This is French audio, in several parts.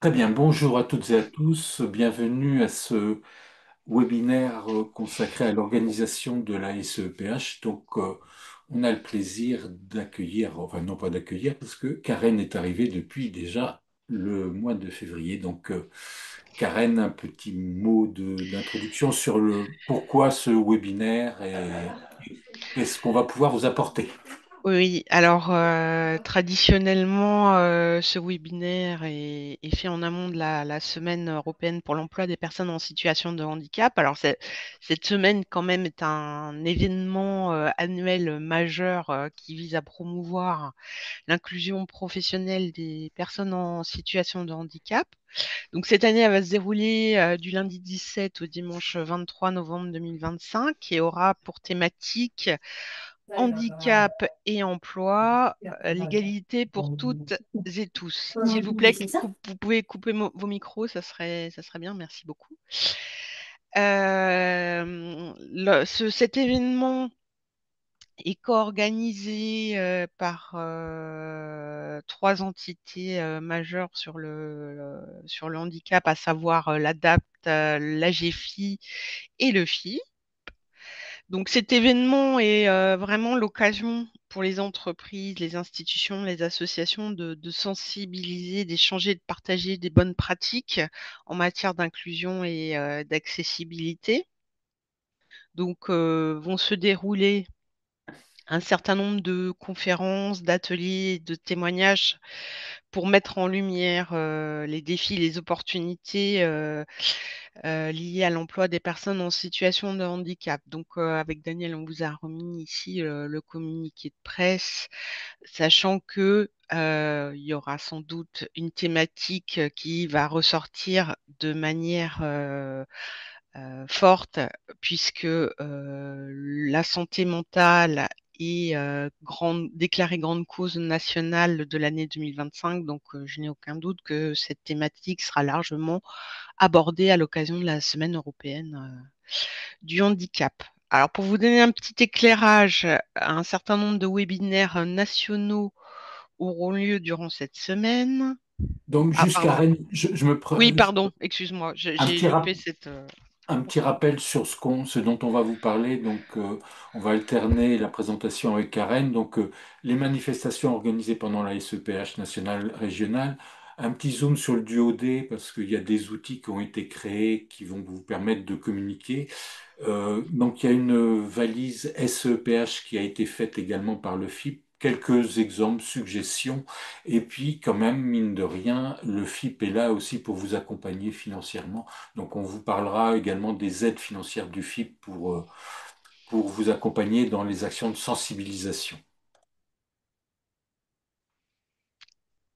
Très bien, bonjour à toutes et à tous. Bienvenue à ce webinaire consacré à l'organisation de la SEPH. On a le plaisir d'accueillir, enfin non pas d'accueillir, parce que Karen est arrivée depuis déjà le mois de février. Karen, un petit mot d'introduction sur le pourquoi ce webinaire et qu'est-ce qu'on va pouvoir vous apporter. Oui, alors traditionnellement, ce webinaire est fait en amont de la Semaine européenne pour l'emploi des personnes en situation de handicap. Alors cette semaine quand même est un événement annuel majeur qui vise à promouvoir l'inclusion professionnelle des personnes en situation de handicap. Donc cette année, elle va se dérouler du lundi 17 au dimanche 23 novembre 2025 et aura pour thématique handicap et emploi, l'égalité pour toutes et tous. S'il vous plaît, vous pouvez couper vos micros, ça serait bien, merci beaucoup. Cet événement est co-organisé par trois entités majeures sur le handicap, à savoir l'ADAPT, l'AGFI et le FI. Donc cet événement est vraiment l'occasion pour les entreprises, les institutions, les associations de sensibiliser, d'échanger, de partager des bonnes pratiques en matière d'inclusion et d'accessibilité. Donc vont se dérouler un certain nombre de conférences, d'ateliers, de témoignages pour mettre en lumière les défis, les opportunités liées à l'emploi des personnes en situation de handicap. Donc, avec Daniel, on vous a remis ici le communiqué de presse, sachant que il y aura sans doute une thématique qui va ressortir de manière forte, puisque la santé mentale est déclarée grande cause nationale de l'année 2025. Donc, je n'ai aucun doute que cette thématique sera largement abordée à l'occasion de la Semaine européenne du handicap. Alors, pour vous donner un petit éclairage, un certain nombre de webinaires nationaux auront lieu durant cette semaine. Donc, Ah, juste pardon. Karen, Oui, pardon, excuse-moi, un j'ai petit, loupé rap- cette. un petit rappel sur ce dont on va vous parler. On va alterner la présentation avec Karen. Les manifestations organisées pendant la SEPH nationale régionale. Un petit zoom sur le duo D parce qu'il y a des outils qui ont été créés qui vont vous permettre de communiquer. Il y a une valise SEPH qui a été faite également par le FIP. Quelques exemples, suggestions. Et puis, quand même, mine de rien, le FIP est là aussi pour vous accompagner financièrement. Donc, on vous parlera également des aides financières du FIP pour vous accompagner dans les actions de sensibilisation.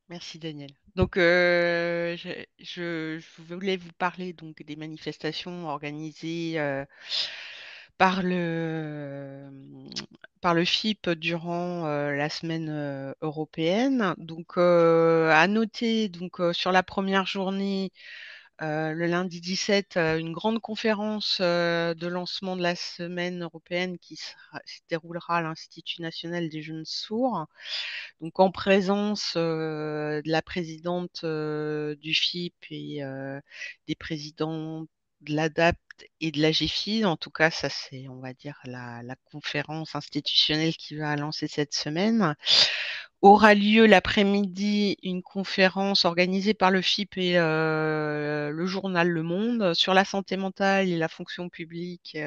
Merci Daniel. Donc, je voulais vous parler donc des manifestations organisées par par le FIP durant la semaine européenne. Donc, à noter donc sur la première journée, le lundi 17, une grande conférence de lancement de la semaine européenne se déroulera à l'Institut national des jeunes sourds, donc en présence de la présidente du FIP et des présidents de l'ADAPT et de la GFI. En tout cas, ça c'est, on va dire, la conférence institutionnelle qui va lancer cette semaine. Aura lieu l'après-midi une conférence organisée par le FIP et le journal Le Monde sur la santé mentale et la fonction publique,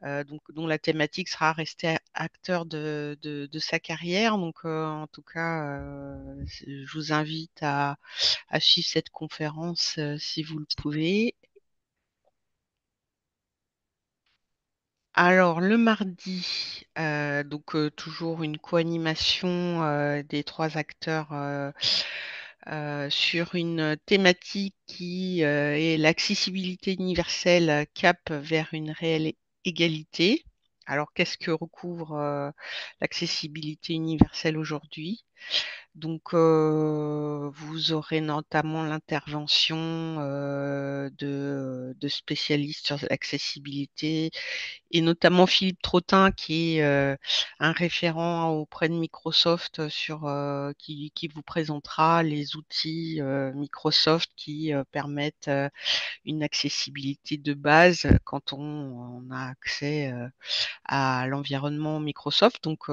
donc, dont la thématique sera rester acteur de sa carrière. Donc, en tout cas, je vous invite à suivre cette conférence si vous le pouvez. Alors, le mardi, donc toujours une co-animation des trois acteurs sur une thématique qui est l'accessibilité universelle cap vers une réelle égalité. Alors, qu'est-ce que recouvre l'accessibilité universelle aujourd'hui? Donc, vous aurez notamment l'intervention de spécialistes sur l'accessibilité et notamment Philippe Trottin, qui est un référent auprès de Microsoft qui vous présentera les outils Microsoft qui permettent une accessibilité de base quand on a accès à l'environnement Microsoft. Donc,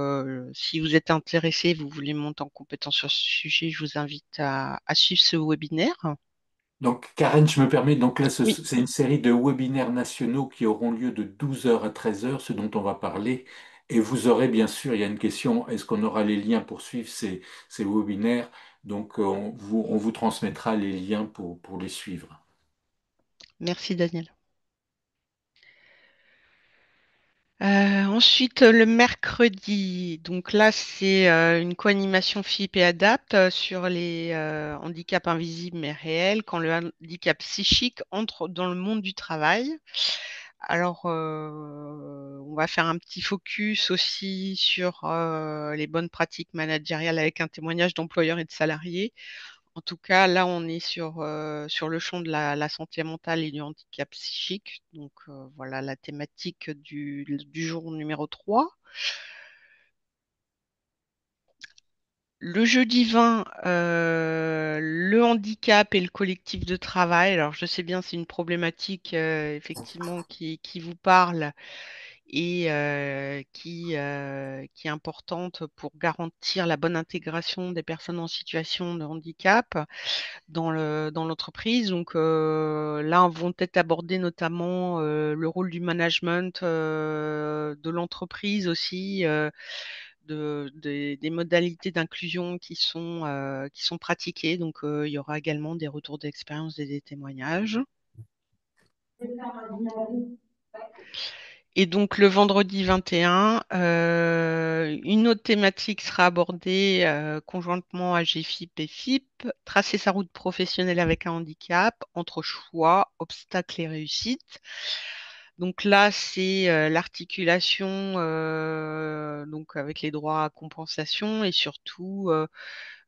si vous êtes intéressé, vous voulez monter en compétence sur ce sujet, je vous invite à suivre ce webinaire. Donc, Karen, je me permets, donc là, Oui, c'est une série de webinaires nationaux qui auront lieu de 12 heures à 13 heures, ce dont on va parler. Et vous aurez, bien sûr, il y a une question, est-ce qu'on aura les liens pour suivre ces webinaires? Donc, on vous transmettra les liens pour les suivre. merci Daniel. Ensuite, le mercredi, donc là, c'est une co-animation FIP et ADAPT sur les handicaps invisibles mais réels, quand le handicap psychique entre dans le monde du travail. Alors, on va faire un petit focus aussi sur les bonnes pratiques managériales avec un témoignage d'employeurs et de salariés. En tout cas, là, on est sur le champ de la santé mentale et du handicap psychique. Donc, voilà la thématique du jour numéro 3. Le jeudi 20, le handicap et le collectif de travail. Alors, je sais bien, c'est une problématique effectivement qui vous parle et qui est importante pour garantir la bonne intégration des personnes en situation de handicap dans l'entreprise. Donc là, on va peut-être aborder notamment le rôle du management de l'entreprise aussi, des modalités d'inclusion qui sont pratiquées. Donc il y aura également des retours d'expérience et des témoignages. Et donc le vendredi 21, une autre thématique sera abordée conjointement à GFIP et FIP, tracer sa route professionnelle avec un handicap entre choix, obstacles et réussite. Donc là, c'est l'articulation donc avec les droits à compensation et surtout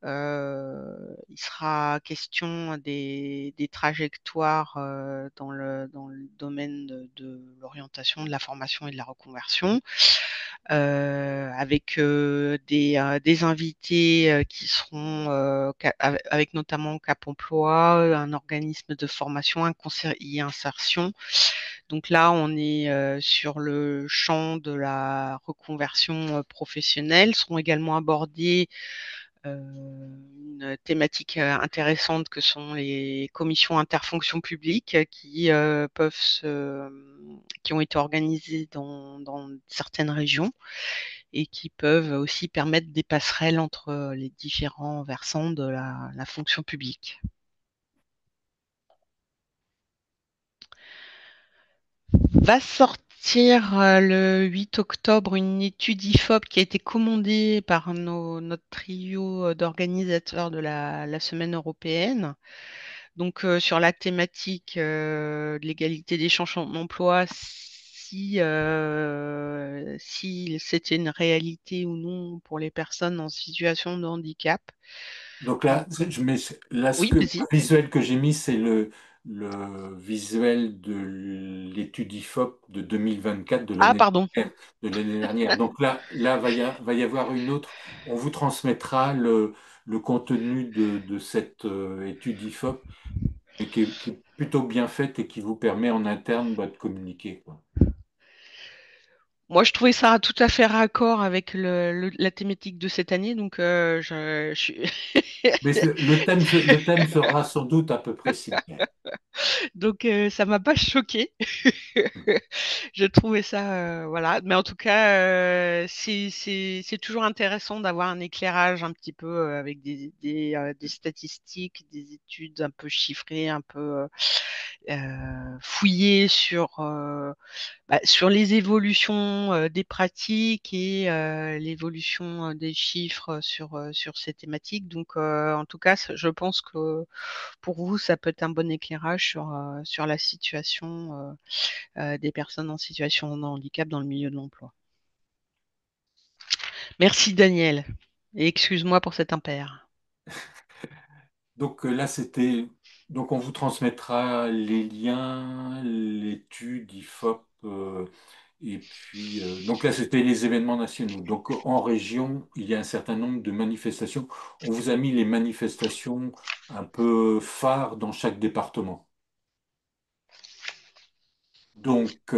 il sera question des trajectoires dans le domaine de l'orientation, de la formation et de la reconversion, avec des invités qui seront avec notamment Cap Emploi, un organisme de formation, un conseiller insertion. Donc là, on est sur le champ de la reconversion professionnelle. Seront également abordés une thématique intéressante que sont les commissions interfonctions publiques qui ont été organisées dans certaines régions et qui peuvent aussi permettre des passerelles entre les différents versants de la fonction publique. Va sortir le 8 octobre une étude IFOP qui a été commandée par notre trio d'organisateurs de la semaine européenne. Donc, sur la thématique de l'égalité des chances en emploi, si c'était une réalité ou non pour les personnes en situation de handicap. Donc Donc, là, là oui, le vas-y. visuel que j'ai mis, c'est le visuel de l'étude IFOP de 2024 Ah, pardon. de l'année dernière. Donc là va y avoir une autre. On vous transmettra le contenu de cette étude IFOP, mais qui est plutôt bien faite et qui vous permet en interne bah, de communiquer, quoi. Moi, je trouvais ça tout à fait raccord avec la thématique de cette année, donc je suis Mais le thème sera sans doute à peu près similaire. donc ça m'a pas choqué. Je trouvais ça voilà, mais en tout cas c'est toujours intéressant d'avoir un éclairage un petit peu avec des statistiques, des études un peu chiffrées, un peu fouillées sur les évolutions des pratiques et l'évolution des chiffres sur ces thématiques. Donc, en tout cas, je pense que pour vous, ça peut être un bon éclairage sur la situation des personnes en situation de handicap dans le milieu de l'emploi. Merci Daniel. Et excuse-moi pour cet impair. Donc là, c'était. Donc on vous transmettra les liens, l'étude, IFOP. Et puis, donc là, c'était les événements nationaux. Donc en région, il y a un certain nombre de manifestations. On vous a mis les manifestations un peu phares dans chaque département. Donc,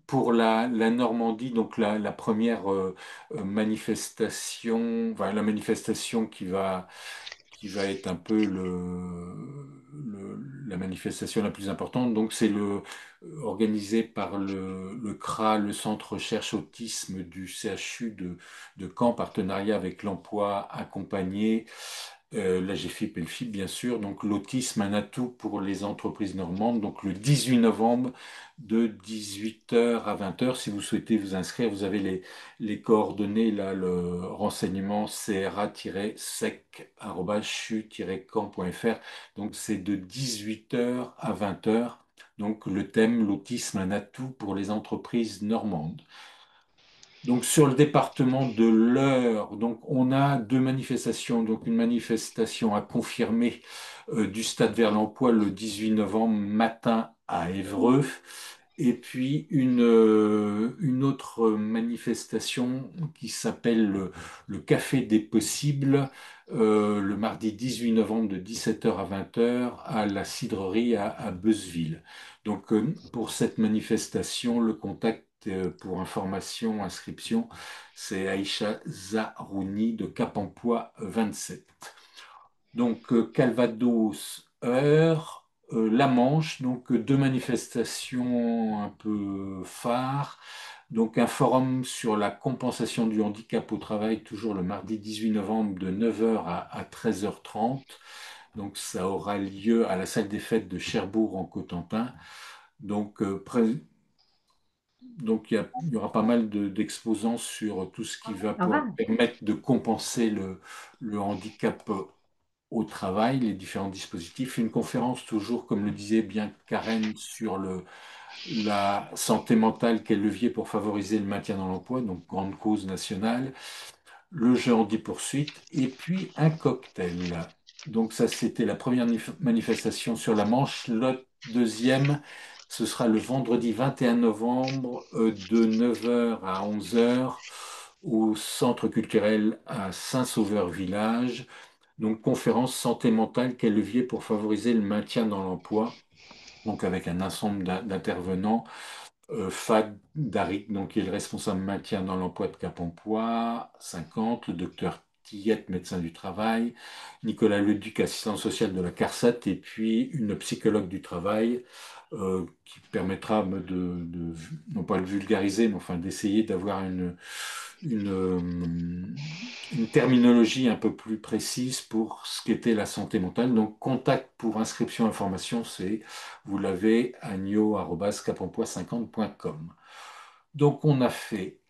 pour la Normandie, donc la première manifestation, enfin, la manifestation qui va être un peu la manifestation la plus importante. Donc, c'est organisé par le CRA, le Centre Recherche Autisme du CHU de Caen, partenariat avec l'emploi accompagné, la GFIP et le FIP, bien sûr. Donc, l'autisme, un atout pour les entreprises normandes. Donc, le 18 novembre de 18h à 20h, si vous souhaitez vous inscrire, vous avez les coordonnées, là, le renseignement cra-sec@chu-camp.fr. Donc, c'est de 18h à 20h. Donc, le thème, l'autisme, un atout pour les entreprises normandes. Donc sur le département de l'Eure, donc on a deux manifestations. Donc une manifestation à confirmer du Stade vers l'Emploi le 18 novembre matin à Évreux. Et puis une autre manifestation qui s'appelle le Café des Possibles le mardi 18 novembre de 17h à 20h à la cidrerie à Beuzeville. Donc pour cette manifestation, le contact pour information, inscription, c'est Aïcha Zarouni de Cap Emploi 27. Donc Calvados, Eure, La Manche, donc deux manifestations un peu phares. Donc un forum sur la compensation du handicap au travail, toujours le mardi 18 novembre de 9h à 13h30. Donc ça aura lieu à la salle des fêtes de Cherbourg en Cotentin. Donc il y aura pas mal d'exposants sur tout ce qui va Au revoir. permettre de compenser le handicap au travail, les différents dispositifs. Une conférence toujours, comme le disait bien Karen, sur la santé mentale, quel levier pour favoriser le maintien dans l'emploi, donc grande cause nationale. Le jeu en 10 poursuites, et puis un cocktail. Donc ça, c'était la première manifestation sur la Manche. La deuxième, ce sera le vendredi 21 novembre de 9h à 11h au Centre culturel à Saint-Sauveur-Village. Donc conférence santé mentale, quel levier pour favoriser le maintien dans l'emploi. Donc avec un ensemble d'intervenants. Fad Darik, donc, qui est le responsable maintien dans l'emploi de Cap Emploi, 50, le docteur Tillette, médecin du travail, Nicolas Leduc, assistant social de la CARSAT, et puis une psychologue du travail qui permettra non pas le vulgariser, mais enfin d'essayer d'avoir une, euh, une terminologie un peu plus précise pour ce qu'était la santé mentale. Donc, contact pour inscription information, c'est vous l'avez agno@capemploi50.com. Donc on a fait,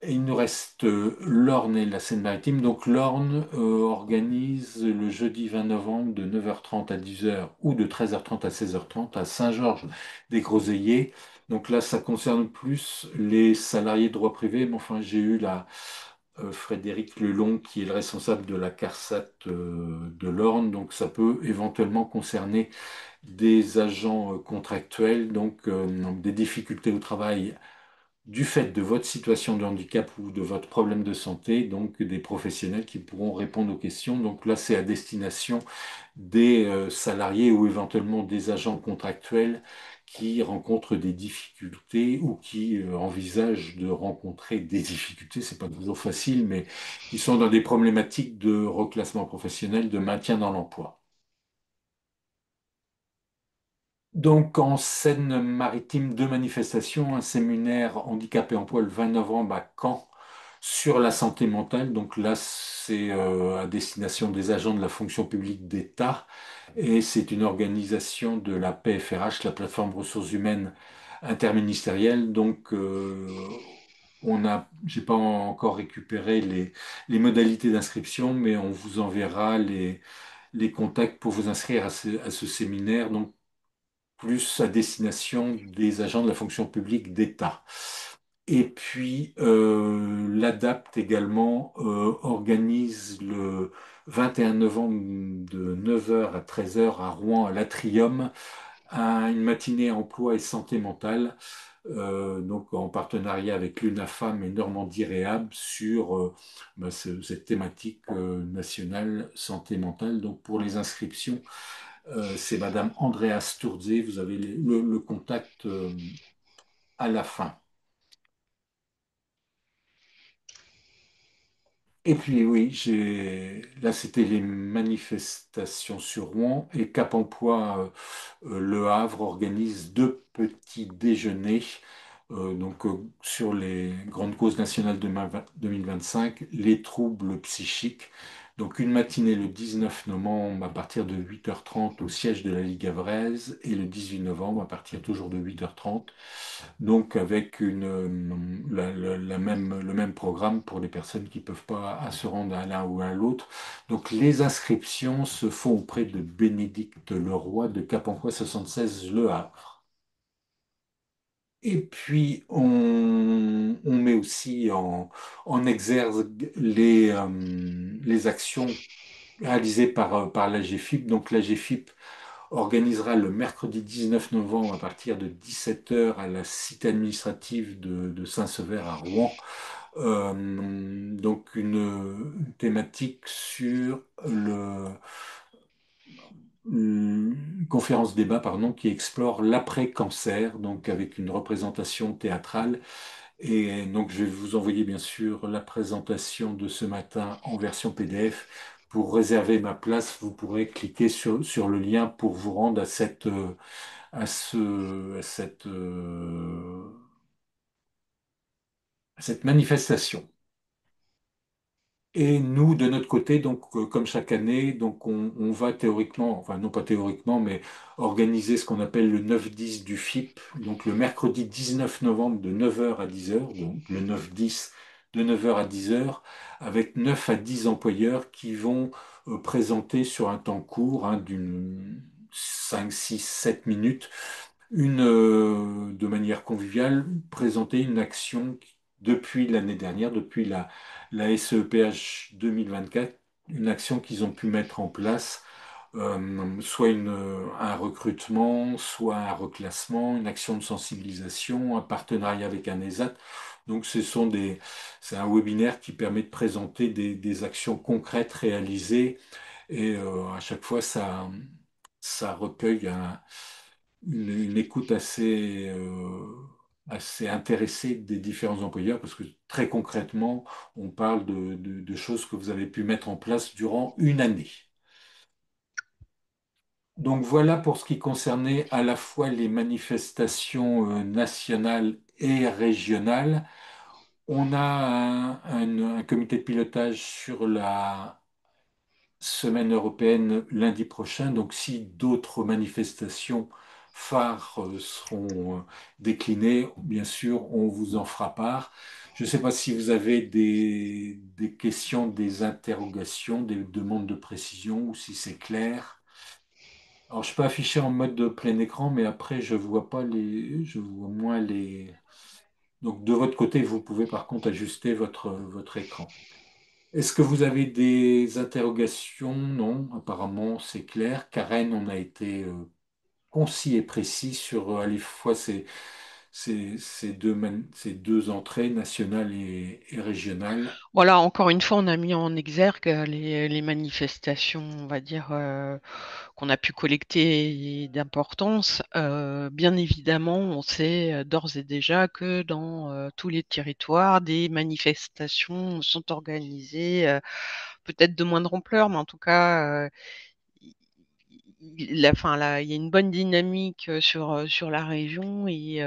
et il nous reste l'Orne et la Seine-Maritime. Donc l'Orne organise le jeudi 20 novembre de 9h30 à 10h ou de 13h30 à 16h30 à Saint-Georges-des-Groseilliers. Donc là, ça concerne plus les salariés de droit privé, mais enfin j'ai eu Frédéric Lelong qui est le responsable de la CARSAT de l'Orne. Donc ça peut éventuellement concerner des agents contractuels, donc des difficultés au travail du fait de votre situation de handicap ou de votre problème de santé, donc des professionnels qui pourront répondre aux questions. Donc là, c'est à destination des salariés ou éventuellement des agents contractuels qui rencontrent des difficultés ou qui envisagent de rencontrer des difficultés, c'est pas toujours facile, mais qui sont dans des problématiques de reclassement professionnel, de maintien dans l'emploi. Donc en Seine-Maritime, deux manifestations, un séminaire handicap et emploi le 20 novembre à Caen sur la santé mentale. Donc là, c'est à destination des agents de la fonction publique d'État et c'est une organisation de la PFRH, la plateforme ressources humaines interministérielle. Donc j'ai pas encore récupéré les modalités d'inscription, mais on vous enverra les contacts pour vous inscrire à ce séminaire. Donc plus à destination des agents de la fonction publique d'État. Et puis, l'ADAPT également organise le 21 novembre de 9 heures à 13 heures à Rouen, à l'Atrium, une matinée emploi et santé mentale, donc en partenariat avec l'UNAFAM et Normandie Réhab sur cette thématique nationale santé mentale. Donc pour les inscriptions, c'est Madame Andrea Sturze, vous avez le contact à la fin. Et puis oui, là c'était les manifestations sur Rouen et Cap Emploi Le Havre organise deux petits déjeuners sur les grandes causes nationales de 2025, les troubles psychiques. Donc une matinée le 19 novembre à partir de 8h30 au siège de la Ligue havraise et le 18 novembre à partir toujours de 8h30. Donc avec le même programme pour les personnes qui ne peuvent pas se rendre à l'un ou à l'autre. Donc les inscriptions se font auprès de Bénédicte Leroy de Cap-en-Foix 76 Le Havre. Et puis on met aussi en exergue les actions réalisées par la GFIP. Donc la GFIP organisera le mercredi 19 novembre à partir de 17 heures à la cité administrative de Saint-Sever à Rouen. Donc une thématique sur une conférence débat pardon, qui explore l'après-cancer, donc avec une représentation théâtrale. Et donc je vais vous envoyer bien sûr la présentation de ce matin en version PDF. Pour réserver ma place, vous pourrez cliquer sur le lien pour vous rendre à cette manifestation. Et nous, de notre côté, donc, comme chaque année, donc on va théoriquement, enfin non pas théoriquement, mais organiser ce qu'on appelle le 9-10 du FIP, donc le mercredi 19 novembre de 9 heures à 10 heures, donc le 9-10 de 9 heures à 10 heures, avec 9 à 10 employeurs qui vont présenter sur un temps court, hein, d'une 5, 6, 7 minutes, de manière conviviale, présenter une action depuis l'année dernière, depuis la SEPH 2024, une action qu'ils ont pu mettre en place, soit un recrutement, soit un reclassement, une action de sensibilisation, un partenariat avec un ESAT. Donc c'est un webinaire qui permet de présenter des actions concrètes réalisées et à chaque fois ça recueille une écoute assez intéressée des différents employeurs, parce que très concrètement, on parle de choses que vous avez pu mettre en place durant une année. Donc voilà pour ce qui concernait à la fois les manifestations nationales et régionales. On a un comité de pilotage sur la semaine européenne lundi prochain. Donc, si d'autres manifestations phares seront déclinées, bien sûr, on vous en fera part. Je ne sais pas si vous avez des questions, des interrogations, des demandes de précision ou si c'est clair. Alors, je peux afficher en mode de plein écran, mais après, je vois pas je vois moins les. Donc, de votre côté, vous pouvez par contre ajuster votre écran. Est-ce que vous avez des interrogations? Non, apparemment c'est clair. Karen, on a été concis et précis sur à la fois ces deux entrées, nationales et régionales. Voilà, encore une fois, on a mis en exergue les manifestations, on va dire, qu'on a pu collecter d'importance. Bien évidemment, on sait d'ores et déjà que dans tous les territoires, des manifestations sont organisées, peut-être de moindre ampleur, mais en tout cas, il y a une bonne dynamique sur la région et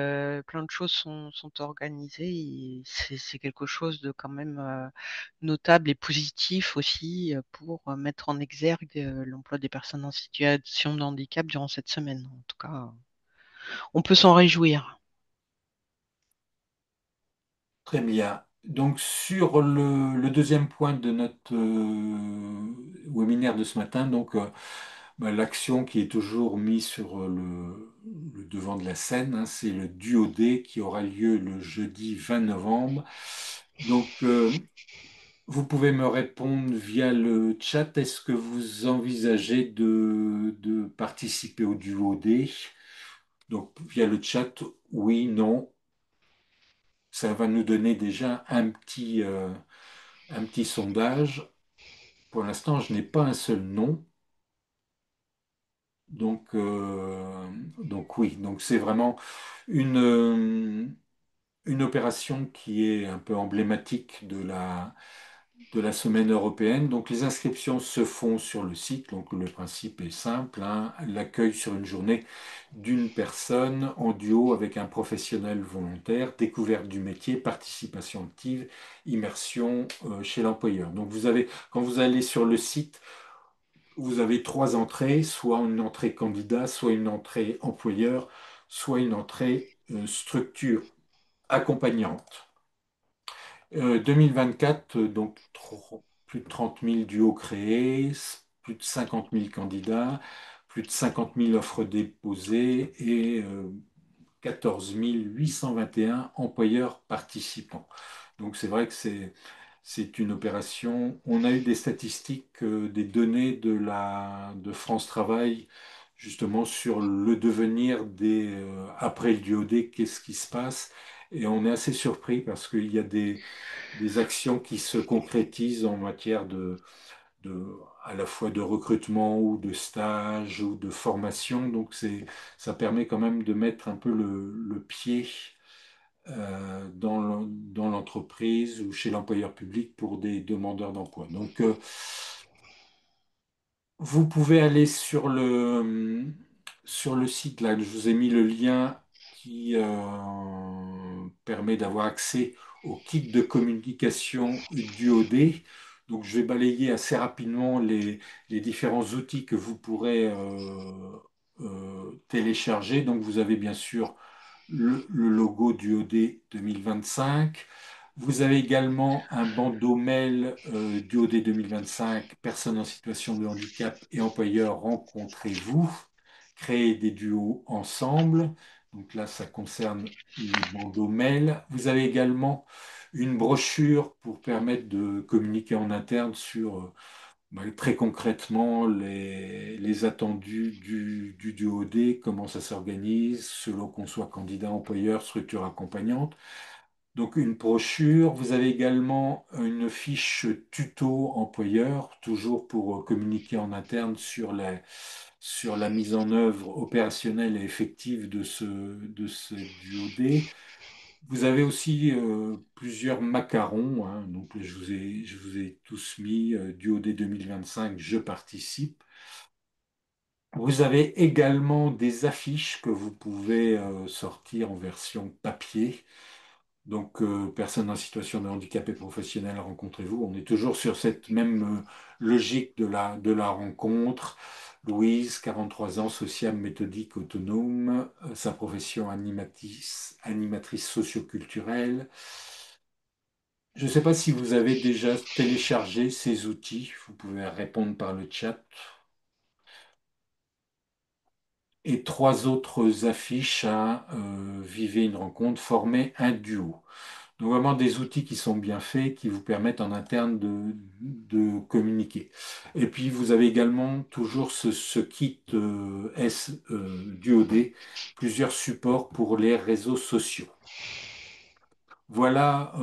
plein de choses sont organisées. Et c'est quelque chose de quand même notable et positif aussi pour mettre en exergue l'emploi des personnes en situation de handicap durant cette semaine. En tout cas, on peut s'en réjouir. Très bien. Donc sur le deuxième point de notre webinaire de ce matin, donc L'action qui est toujours mise sur le devant de la scène, hein, c'est le duo D qui aura lieu le jeudi 20 novembre. Donc, vous pouvez me répondre via le chat. Est-ce que vous envisagez de participer au duo D? Donc, via le chat, oui, non. Ça va nous donner déjà un petit sondage. Pour l'instant, je n'ai pas un seul nom. Donc, donc oui, donc c'est vraiment une, euh, une opération qui est un peu emblématique de la semaine européenne. Donc les inscriptions se font sur le site. Donc le principe est simple, hein. L'accueil sur une journée d'une personne en duo avec un professionnel volontaire, découverte du métier, participation active, immersion chez l'employeur. Donc vous avez, quand vous allez sur le site, vous avez trois entrées, soit une entrée candidat, soit une entrée employeur, soit une entrée structure accompagnante. 2024, donc plus de 30 000 duos créés, plus de 50 000 candidats, plus de 50 000 offres déposées et 14 821 employeurs participants. Donc c'est vrai que c'est une opération. On a eu des statistiques, des données de France Travail, justement sur le devenir après le DOD, qu'est-ce qui se passe. Et on est assez surpris parce qu'il y a des actions qui se concrétisent en matière de, à la fois de recrutement ou de stage ou de formation. Donc ça permet quand même de mettre un peu le pied dans l'entreprise ou chez l'employeur public pour des demandeurs d'emploi. Donc, vous pouvez aller sur le site, là, je vous ai mis le lien qui permet d'avoir accès au kit de communication du OD. Donc, je vais balayer assez rapidement les différents outils que vous pourrez télécharger. Donc, vous avez bien sûr le logo du OD 2025. Vous avez également un bandeau mail du OD 2025, personnes en situation de handicap et employeurs, rencontrez-vous, créez des duos ensemble. Donc là, ça concerne les bandeaux mail. Vous avez également une brochure pour permettre de communiquer en interne sur très concrètement les attendus du DOD, comment ça s'organise, selon qu'on soit candidat, employeur, structure accompagnante. Donc une brochure, vous avez également une fiche tuto employeur, toujours pour communiquer en interne sur la mise en œuvre opérationnelle et effective de ce DOD. Vous avez aussi plusieurs macarons, hein. Donc je vous ai tous mis DOD 2025, je participe. Vous avez également des affiches que vous pouvez sortir en version papier. Donc, personnes en situation de handicap et professionnel, rencontrez-vous. On est toujours sur cette même logique de la rencontre. Louise, 43 ans, sociable, méthodique, autonome, sa profession animatrice socioculturelle. Je ne sais pas si vous avez déjà téléchargé ces outils. Vous pouvez répondre par le chat. Et trois autres affiches à Vivez une rencontre, former un duo. Donc vraiment des outils qui sont bien faits, qui vous permettent en interne de communiquer. Et puis vous avez également toujours ce kit DoD, plusieurs supports pour les réseaux sociaux. Voilà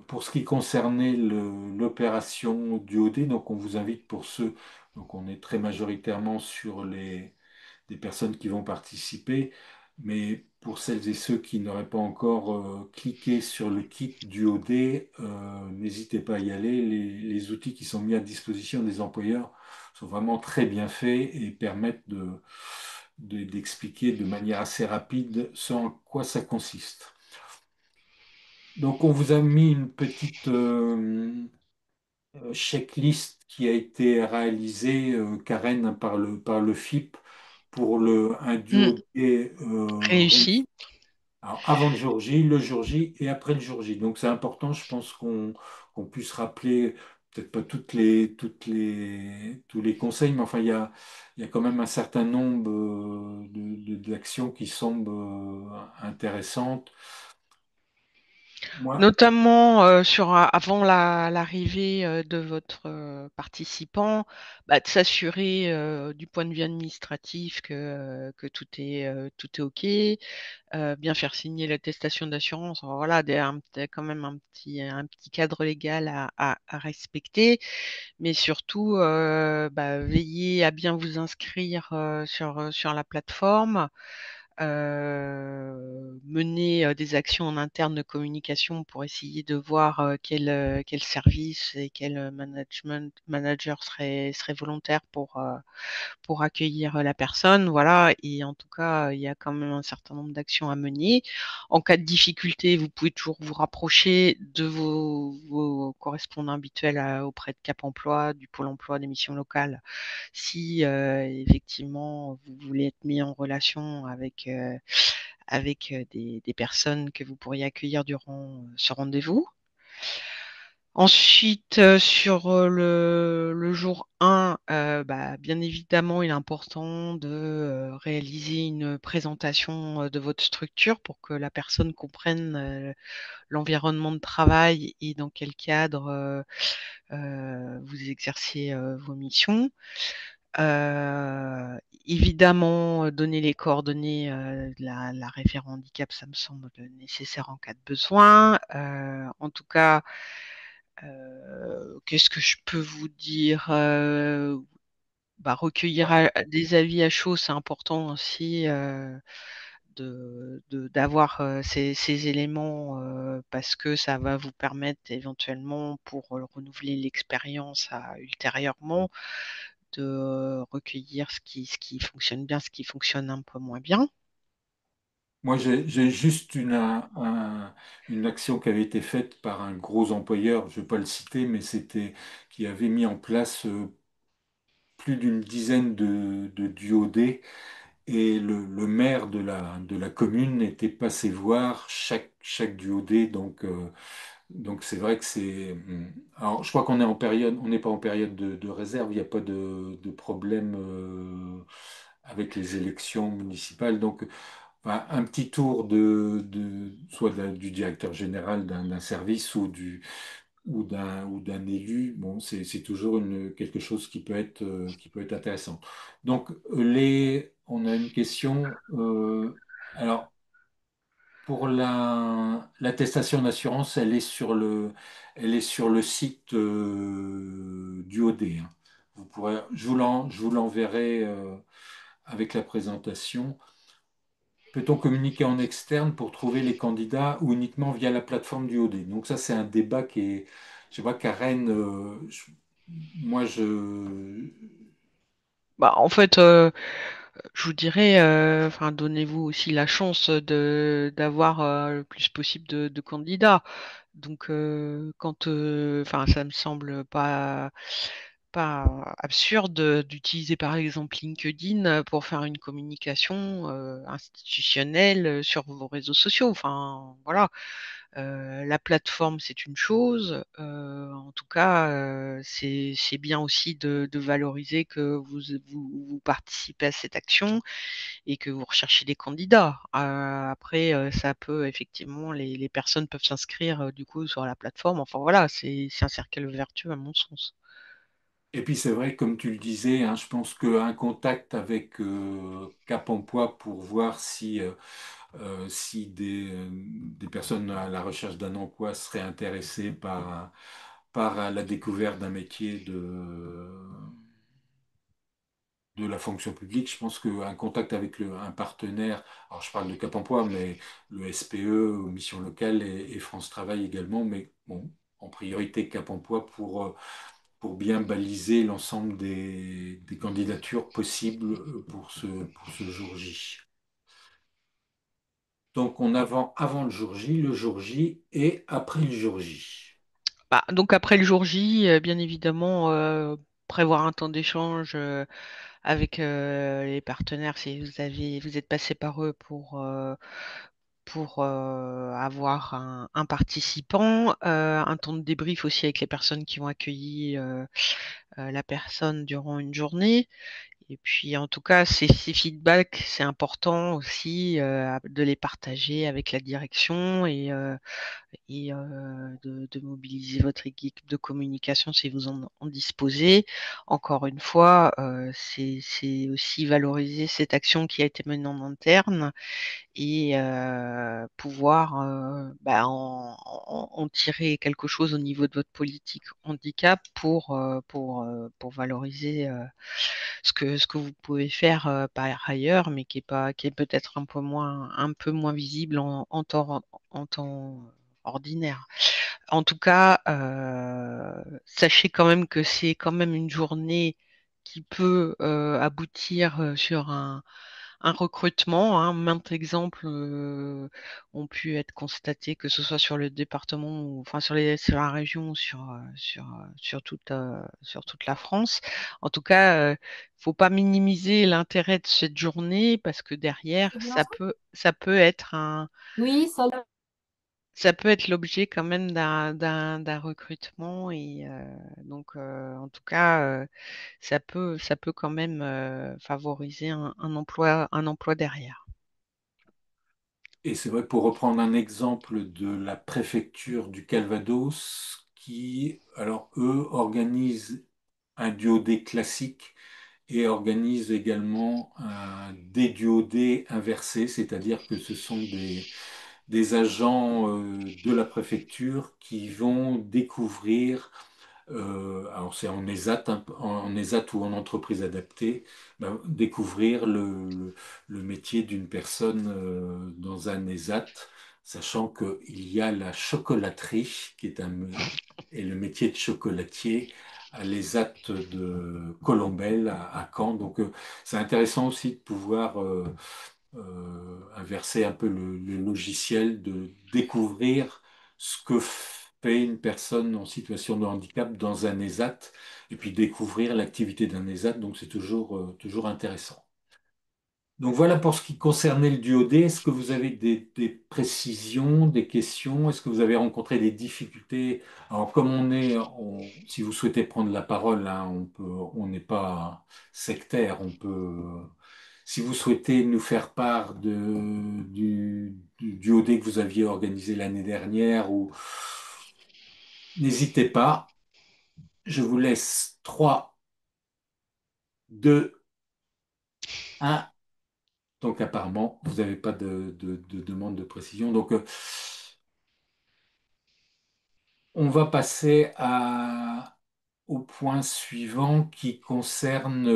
pour ce qui concernait l'opération DoD. Donc on vous invite pour ceux, donc on est très majoritairement sur des personnes qui vont participer. Mais pour celles et ceux qui n'auraient pas encore cliqué sur le kit du OD, n'hésitez pas à y aller. Les outils qui sont mis à disposition des employeurs sont vraiment très bien faits et permettent d'expliquer de manière assez rapide ce en quoi ça consiste. Donc, on vous a mis une petite checklist qui a été réalisée, Karen, par le FIP pour un Mm. duo D Réussi. alors, avant le jour J, le jour J et après le jour J. Donc c'est important, je pense qu'on puisse rappeler peut-être pas tous les conseils, mais enfin, il y a quand même un certain nombre d'actions qui semblent intéressantes. Moi, Notamment avant l'arrivée de votre participant, bah, de s'assurer du point de vue administratif que tout est OK, bien faire signer l'attestation d'assurance. Enfin, voilà, quand même un petit cadre légal à respecter, mais surtout bah, veiller à bien vous inscrire sur la plateforme, mener des actions en interne de communication pour essayer de voir quel service et quel manager serait volontaire pour accueillir la personne. Voilà, et en tout cas, il y a quand même un certain nombre d'actions à mener. En cas de difficulté, vous pouvez toujours vous rapprocher de vos correspondants habituels auprès de Cap Emploi, du Pôle emploi, des missions locales, si effectivement vous voulez être mis en relation avec des personnes que vous pourriez accueillir durant ce rendez-vous. Ensuite, sur le jour 1, bah, bien évidemment, il est important de réaliser une présentation de votre structure pour que la personne comprenne l'environnement de travail et dans quel cadre vous exercez vos missions. Évidemment, donner les coordonnées de la référent handicap, ça me semble nécessaire en cas de besoin. En tout cas, qu'est-ce que je peux vous dire? Bah, recueillir des avis à chaud, c'est important aussi d'avoir ces éléments parce que ça va vous permettre éventuellement pour renouveler l'expérience ultérieurement de recueillir ce qui fonctionne bien, ce qui fonctionne un peu moins bien. moi, j'ai juste une action qui avait été faite par un gros employeur, je ne vais pas le citer, mais c'était qui avait mis en place plus d'une dizaine de duodés et le maire de la commune était passé voir chaque duodé. Donc c'est vrai que c'est. Alors, je crois qu'on est en période, on n'est pas en période de réserve, il n'y a pas de problème avec les élections municipales. Donc, enfin, un petit tour soit du directeur général d'un service ou d'un élu, bon, c'est toujours quelque chose qui peut être intéressant. Donc, on a une question. Alors, pour l'attestation d'assurance, elle est sur le site du OD, hein. Je vous l'enverrai avec la présentation. Peut-on communiquer en externe pour trouver les candidats ou uniquement via la plateforme du OD? Donc ça, c'est un débat qui est, je vois qu'à Rennes, moi, Bah, en fait, je vous dirais, enfin, donnez-vous aussi la chance d'avoir le plus possible de candidats. Donc, enfin, ça me semble pas absurde d'utiliser par exemple LinkedIn pour faire une communication institutionnelle sur vos réseaux sociaux. Enfin, voilà. La plateforme, c'est une chose. En tout cas, c'est bien aussi de valoriser que vous participez à cette action et que vous recherchez des candidats. Après, ça peut effectivement, les personnes peuvent s'inscrire du coup sur la plateforme. Enfin voilà, c'est un cercle vertueux à mon sens. et puis c'est vrai, comme tu le disais, hein, je pense qu'un contact avec Cap Emploi pour voir si des personnes à la recherche d'un emploi seraient intéressées par la découverte d'un métier de la fonction publique. Je pense qu'un contact avec un partenaire, alors je parle de Cap Emploi, mais le SPE, Mission Locale et France Travail également, mais bon, en priorité Cap Emploi pour bien baliser l'ensemble des candidatures possibles pour ce jour J. Donc on avant le jour J et après le jour J. Bah, donc après le jour J, bien évidemment, prévoir un temps d'échange avec les partenaires si vous êtes passé par eux pour avoir un participant, un temps de débrief aussi avec les personnes qui ont accueilli la personne durant une journée. Et puis, en tout cas, ces feedbacks, c'est important aussi de les partager avec la direction et de mobiliser votre équipe de communication si vous en disposez. Encore une fois, c'est aussi valoriser cette action qui a été menée en interne et pouvoir en tirer quelque chose au niveau de votre politique handicap pour valoriser ce que vous pouvez faire par ailleurs, mais qui est peut-être un peu moins visible en temps ordinaire. En tout cas, sachez quand même que c'est quand même une journée qui peut aboutir sur un recrutement, hein. Maintes exemples ont pu être constatés, que ce soit sur le département, ou, enfin sur la région, ou sur toute la France. En tout cas, faut pas minimiser l'intérêt de cette journée parce que derrière, C'est bien ça? ça peut être Oui, ça. ça peut être l'objet quand même d'un recrutement et donc en tout cas ça peut quand même favoriser un emploi derrière. Et c'est vrai, pour reprendre un exemple de la préfecture du Calvados, qui, alors eux, organisent un duodé classique et organisent également un déduodé inversé, c'est-à-dire que ce sont des agents de la préfecture qui vont découvrir alors c'est en ESAT, en ESAT ou en entreprise adaptée, ben, découvrir le métier d'une personne dans un ESAT, sachant qu'il y a la chocolaterie, qui est et le métier de chocolatier à l'ESAT de Colombelle à Caen. Donc c'est intéressant aussi de pouvoir inverser un peu le logiciel, de découvrir ce que fait une personne en situation de handicap dans un ESAT, et puis découvrir l'activité d'un ESAT, donc c'est toujours intéressant. Donc voilà pour ce qui concernait le duodé. Est-ce que vous avez des précisions, des questions? Est-ce que vous avez rencontré des difficultés? Alors comme si vous souhaitez prendre la parole, hein, on n'est pas sectaire, si vous souhaitez nous faire part du duodé que vous aviez organisé l'année dernière, ou n'hésitez pas. Je vous laisse 3, 2, 1. Donc apparemment, vous n'avez pas de demande de précision. Donc on va passer au point suivant qui concerne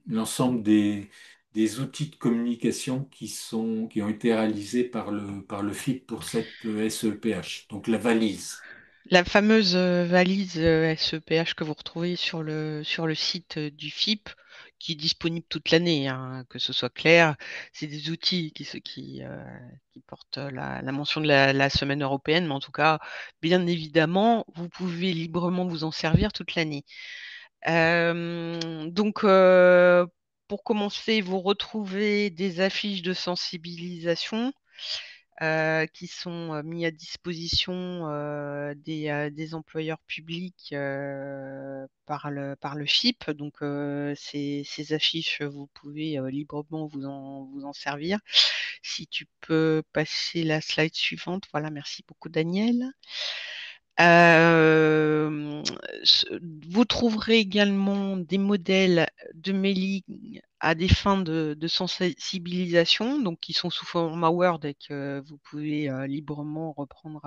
l'ensemble des outils de communication qui ont été réalisés par le FIP pour cette SEPH. Donc la valise. La fameuse valise SEPH que vous retrouvez sur le site du FIP, qui est disponible toute l'année, hein, que ce soit clair, c'est des outils qui portent la mention de la semaine européenne, mais en tout cas, bien évidemment, vous pouvez librement vous en servir toute l'année. Donc, pour commencer, vous retrouvez des affiches de sensibilisation qui sont mis à disposition des employeurs publics par le FIP. Donc, ces affiches, vous pouvez librement vous en servir. Si tu peux passer la slide suivante. Voilà, merci beaucoup, Daniel. Euh, ce- Vous trouverez également des modèles de mailing à des fins de sensibilisation, donc qui sont sous format Word et que vous pouvez librement reprendre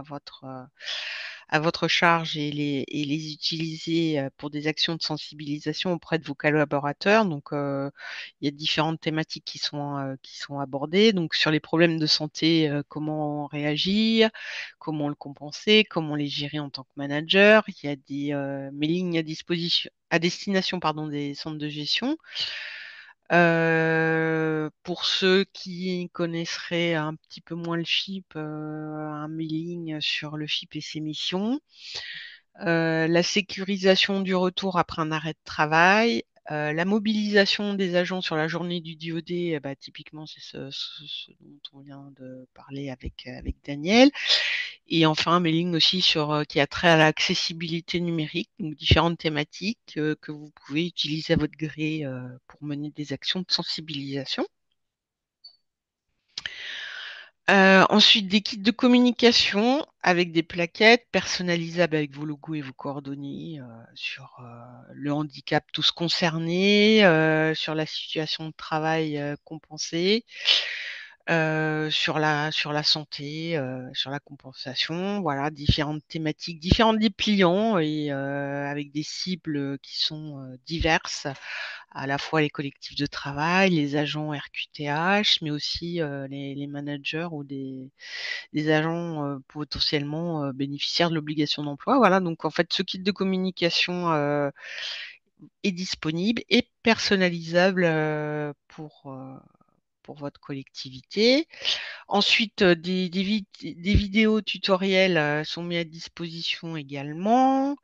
à votre charge et les utiliser pour des actions de sensibilisation auprès de vos collaborateurs. Donc, il y a différentes thématiques qui sont abordées. Donc, sur les problèmes de santé, comment réagir, comment le compenser, comment les gérer en tant que manager. Il y a des mailings à destination pardon, des centres de gestion. Pour ceux qui connaisseraient un petit peu moins le FIP, un mailing sur le FIP et ses missions. La sécurisation du retour après un arrêt de travail, La mobilisation des agents sur la journée du DoD, bah, typiquement, c'est ce dont on vient de parler avec Daniel. Et enfin, un mailing aussi qui a trait à l'accessibilité numérique, donc différentes thématiques que vous pouvez utiliser à votre gré pour mener des actions de sensibilisation. Ensuite, des kits de communication avec des plaquettes personnalisables avec vos logos et vos coordonnées sur le handicap tous concernés, sur la situation de travail compensée, sur la santé, sur la compensation. Voilà, différentes thématiques, différents dépliants et avec des cibles qui sont diverses, à la fois les collectifs de travail, les agents RQTH, mais aussi les managers ou des agents potentiellement bénéficiaires de l'obligation d'emploi. Voilà, donc en fait, ce kit de communication est disponible et personnalisable pour votre collectivité. Ensuite, des vidéos tutoriels sont mis à disposition également.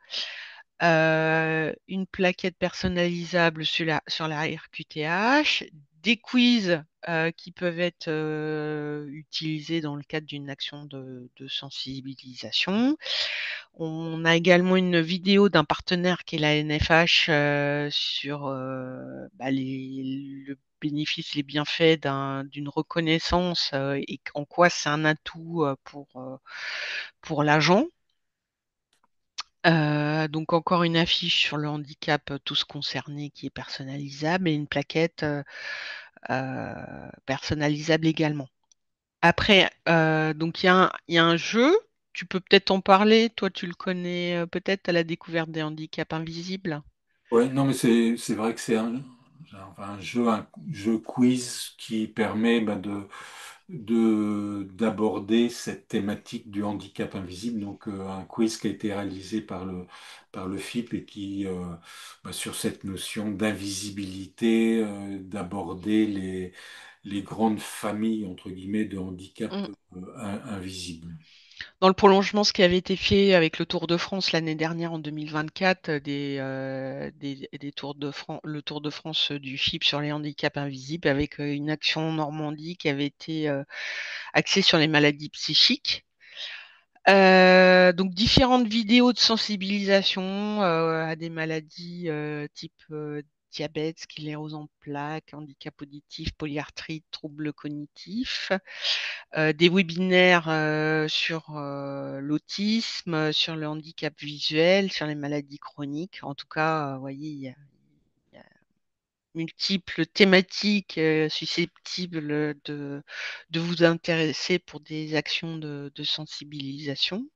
Une plaquette personnalisable sur la RQTH, des quiz qui peuvent être utilisés dans le cadre d'une action de sensibilisation. On a également une vidéo d'un partenaire qui est la NFH sur bah, le bénéfice, les bienfaits d'une reconnaissance et en quoi c'est un atout pour l'agent. Donc encore une affiche sur le handicap tous concernés qui est personnalisable et une plaquette personnalisable également. Après, donc il y a un jeu, tu peux peut-être en parler, toi tu le connais peut-être à la découverte des handicaps invisibles. Ouais, non, mais c'est vrai que c'est un jeu quiz qui permet bah, d'aborder cette thématique du handicap invisible. Donc, un quiz qui a été réalisé par le FIP et qui, bah, sur cette notion d'invisibilité, d'aborder les grandes familles, entre guillemets, de handicap Mm. invisible. Dans le prolongement, ce qui avait été fait avec le Tour de France l'année dernière en 2024, des Tours de France, le Tour de France du FIP sur les handicaps invisibles, avec une action en Normandie qui avait été axée sur les maladies psychiques. Donc différentes vidéos de sensibilisation à des maladies type diabète, sclérose en plaques, handicap auditif, polyarthrite, troubles cognitifs, des webinaires sur l'autisme, sur le handicap visuel, sur les maladies chroniques. En tout cas, vous voyez, il y a multiples thématiques susceptibles de vous intéresser pour des actions de sensibilisation.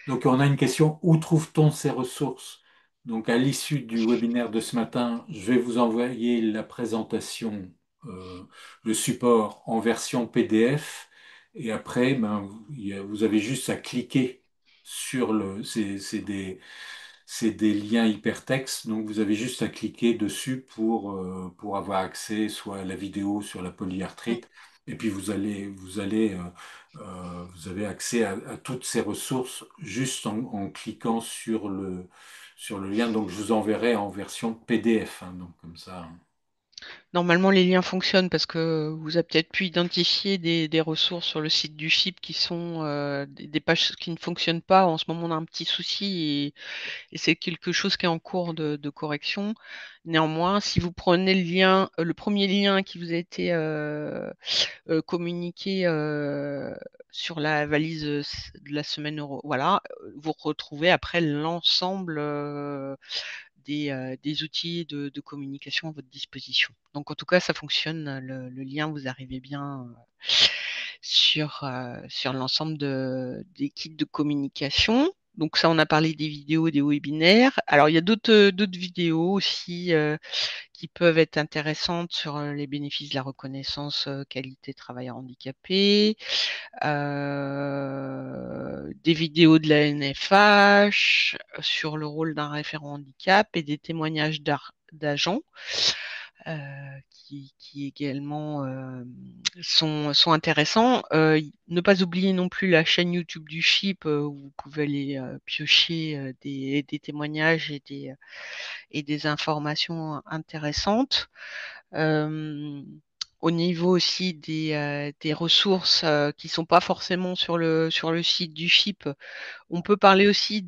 Donc, on a une question, où trouve-t-on ces ressources? Donc, à l'issue du webinaire de ce matin, je vais vous envoyer la présentation, euh, le support en version PDF. Et après, ben, vous avez juste à cliquer sur c'est des liens hypertextes. Donc, vous avez juste à cliquer dessus pour avoir accès soit à la vidéo sur la Mm. polyarthrite. Et puis, vous avez accès à toutes ces ressources juste en cliquant sur le lien. Donc, je vous enverrai en version PDF, hein, donc comme ça. Normalement, les liens fonctionnent parce que vous avez peut-être pu identifier des ressources sur le site du FIP qui sont des pages qui ne fonctionnent pas. En ce moment, on a un petit souci et c'est quelque chose qui est en cours de correction. Néanmoins, si vous prenez le lien, le premier lien qui vous a été communiqué sur la valise de la semaine euro, voilà, vous retrouvez après l'ensemble des outils de communication à votre disposition. Donc en tout cas, ça fonctionne. Le lien, vous arrivez bien sur l'ensemble des kits de communication. Donc ça, on a parlé des vidéos, des webinaires. Alors il y a d'autres vidéos aussi qui peuvent être intéressantes sur les bénéfices de la reconnaissance qualité travailleur handicapé, des vidéos de la NFH sur le rôle d'un référent handicap et des témoignages d'agents qui également sont intéressants. Ne pas oublier non plus la chaîne YouTube du Chip où vous pouvez aller piocher des témoignages et des informations intéressantes. Euh, Au niveau aussi des ressources qui sont pas forcément sur le site du Chip, on peut parler aussi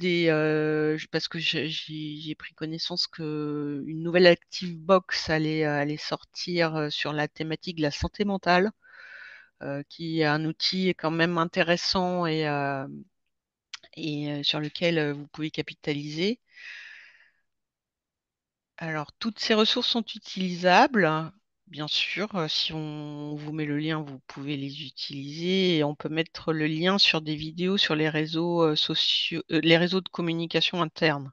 parce que j'ai pris connaissance que une nouvelle Active Box allait sortir sur la thématique de la santé mentale, qui est un outil quand même intéressant et sur lequel vous pouvez capitaliser. Alors, toutes ces ressources sont utilisables. Bien sûr, si on vous met le lien, vous pouvez les utiliser et on peut mettre le lien sur des vidéos sur les réseaux sociaux, les réseaux de communication interne.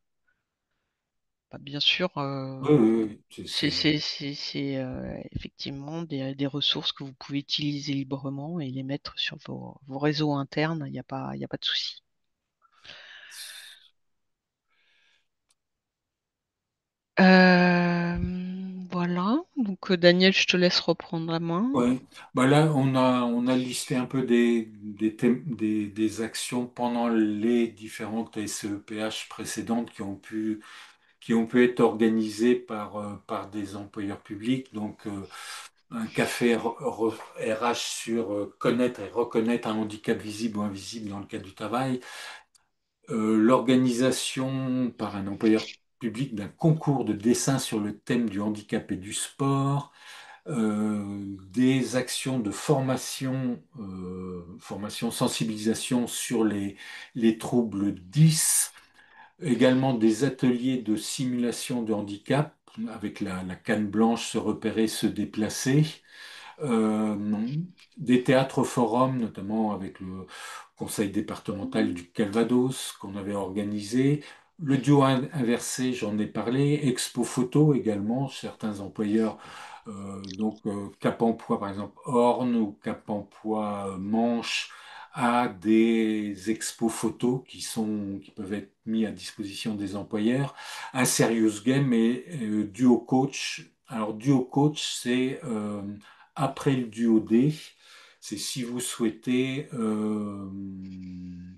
Bah, bien sûr, Oui, oui, oui, c'est, effectivement des ressources que vous pouvez utiliser librement et les mettre sur vos réseaux internes. Il y a pas de souci. Voilà. Donc, Daniel, je te laisse reprendre la main. ouais. Bah là, on a listé un peu des actions pendant les différentes SEPH précédentes qui ont pu être organisées par des employeurs publics. Donc, un café RH sur connaître et reconnaître un handicap visible ou invisible dans le cadre du travail. L'organisation par un employeur public d'un concours de dessin sur le thème du handicap et du sport, des actions de formation, sensibilisation sur les troubles 10, également des ateliers de simulation de handicap avec la canne blanche, se repérer, se déplacer, euh, des théâtres forums, notamment avec le conseil départemental du Calvados qu'on avait organisé. Le duo inversé, j'en ai parlé. Expo photo également, certains employeurs, donc Cap Emploi par exemple Orne ou Cap Emploi Manche, a des expos photos qui peuvent être mis à disposition des employeurs. Un serious game et duo coach. Alors duo coach, c'est après le duo D, c'est si vous souhaitez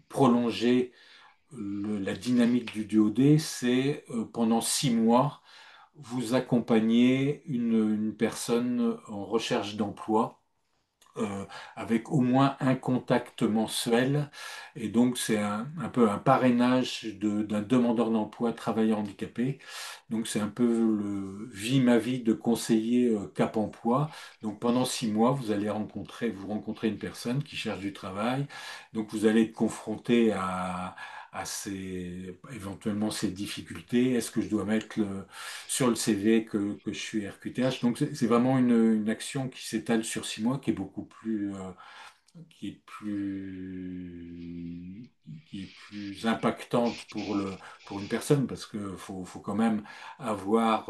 prolonger la dynamique du duo D, c'est pendant 6 mois, vous accompagnez une personne en recherche d'emploi euh, avec au moins un contact mensuel. Et donc, c'est un peu un parrainage d'un demandeur d'emploi travailleur handicapé. Donc, c'est un peu le vie ma vie de conseiller Cap Emploi. Donc, pendant 6 mois, vous rencontrez une personne qui cherche du travail. Donc, vous allez être confronté éventuellement ces difficultés. Est-ce que je dois mettre sur le CV que je suis RQTH? Donc, c'est vraiment une action qui s'étale sur 6 mois, qui est plus impactante pour une personne parce que faut quand même avoir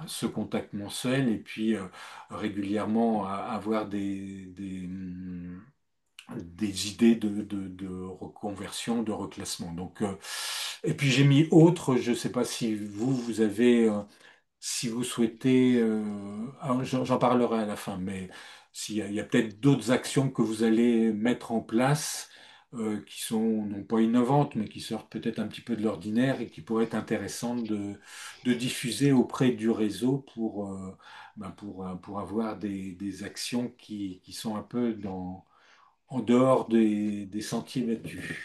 ce contact mensuel et puis régulièrement avoir des idées de reconversion, de reclassement. Donc, et puis j'ai mis autre, je ne sais pas si vous avez si vous souhaitez, alors j'en parlerai à la fin, mais il y a peut-être d'autres actions que vous allez mettre en place qui sont non pas innovantes, mais qui sortent peut-être un petit peu de l'ordinaire et qui pourraient être intéressantes de diffuser auprès du réseau pour avoir des actions qui sont un peu en dehors des sentiers battus.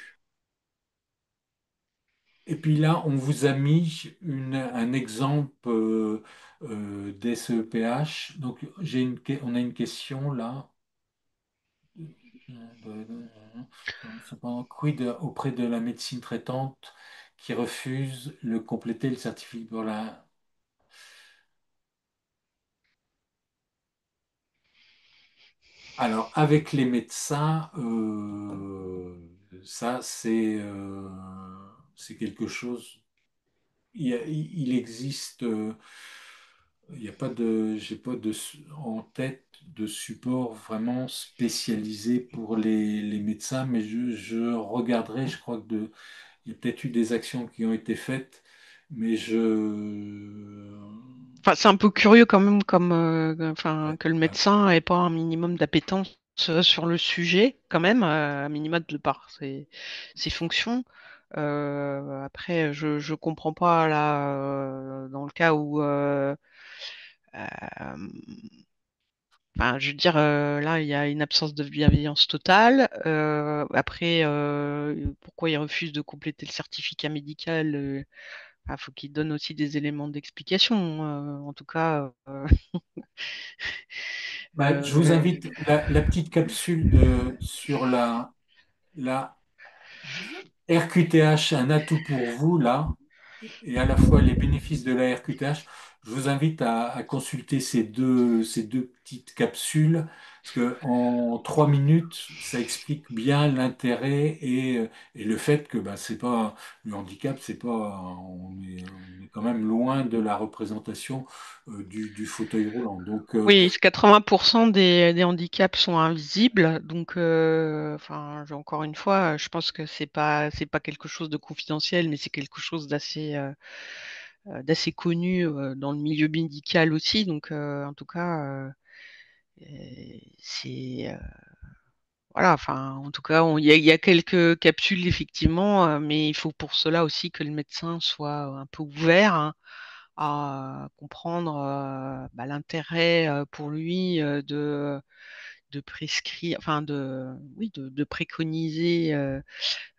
Et puis là, on vous a mis un exemple d'SEPH. Donc, on a une question là. Cependant, quid auprès de la médecine traitante qui refuse le compléter le certificat pour la. Alors, avec les médecins, ça, c'est quelque chose. Il existe. Il n'y a pas j'ai pas en tête de support vraiment spécialisé pour les médecins, mais je regarderai, je crois il y a peut-être eu des actions qui ont été faites, mais je... Enfin, c'est un peu curieux quand même, comme, enfin, Ouais, que le ouais. médecin ait pas un minimum d'appétence sur le sujet, quand même, un minimum de par ses fonctions. Après, je comprends pas là, dans le cas où, euh, enfin, je veux dire, là, il y a une absence de bienveillance totale. Après, pourquoi il refuse de compléter le certificat médical? Il faut qu'il donne aussi des éléments d'explication. En tout cas, Bah, je vous euh, invite, la petite capsule sur la RQTH, un atout pour vous, là, et à la fois les bénéfices de la RQTH. Je vous invite à consulter ces deux petites capsules, parce que en 3 minutes, ça explique bien l'intérêt et le fait que bah, c'est pas le handicap, c'est pas, on est quand même loin de la représentation du fauteuil roulant. Donc, oui, 80% des handicaps sont invisibles. Donc, enfin, encore une fois, je pense que c'est pas quelque chose de confidentiel, mais c'est quelque chose d'assez connu dans le milieu médical aussi. Donc, en tout cas, c'est voilà. Enfin, en tout cas, il y a quelques capsules effectivement, mais il faut pour cela aussi que le médecin soit un peu ouvert, hein, à comprendre bah, l'intérêt pour lui de prescrire, enfin oui, de préconiser